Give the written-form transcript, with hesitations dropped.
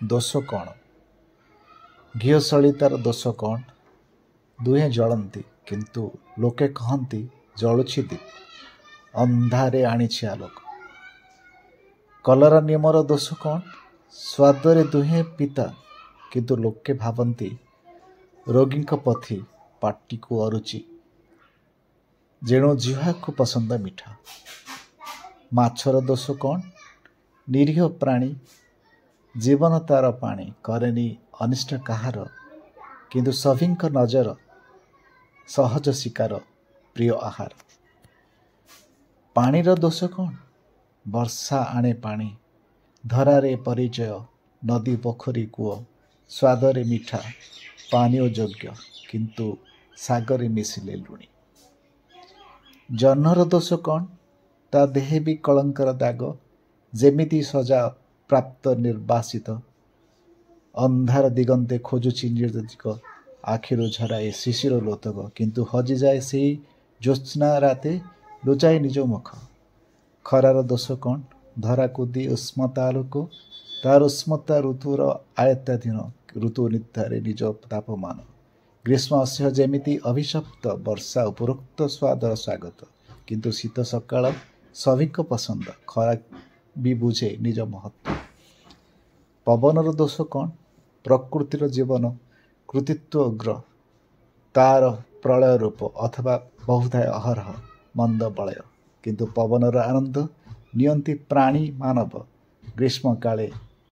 दोष कौन? घीओ सलितार दोष कौन? दुहें जलती किंतु लोके कहती जलुछि दीप, अंधारे आनिछि आलोक। कलरा नियमर दोष कौन? स्वादरे दुहें पिता किंतु लोके भावती रोगी पथी पाटी को अरुचि, जेणु जिह्वा को पसंद मिठा। माछर दोष कौन? निरीह प्राणी जीवन तार पानी, करेनी अनिष्ट कहार किंतु सभिंक नजर सहज शिकार प्रिय आहार। पानीर दोष कौन? वर्षा आणे पानी, धरारे परिचय नदी पोखरी कूଅ, स्वादरे मिठा पानीय योग्य किंतु सागरे मिसिले लुणी। जन्नर दोष कौन? ता देहे भी कलंकर दाग, जेमिति सजा प्राप्त निर्वासित, अंधार दिगंते खोजुछि निर्दिक, आखिरु झराए शिशिर लोतक किंतु हजि जाए से ज्योत्स्ना राते लुचाई निज मुख। खरार दोष कौन? धरा कुदी उष्मता आलोक, तार उष्मता ऋतुर आयत्ताधीन, ऋतु निर्धारे निज तापमान। ग्रीष्म असह्य जेमिति अभिशप्त, वर्षा उपरोक्त स्वादर स्वागत किंतु शीत सकाळ सभिक पसंद, खरा भी बुझे निज महत्व। पवनर दोष कौन? प्रकृतिर जीवन कृतित्व उग्र, तार प्रलय रूप अथवा बहुधाय अहरह मंद बलय किंतु पवनर आनंद नियंती प्राणी मानव। ग्रीष्म काले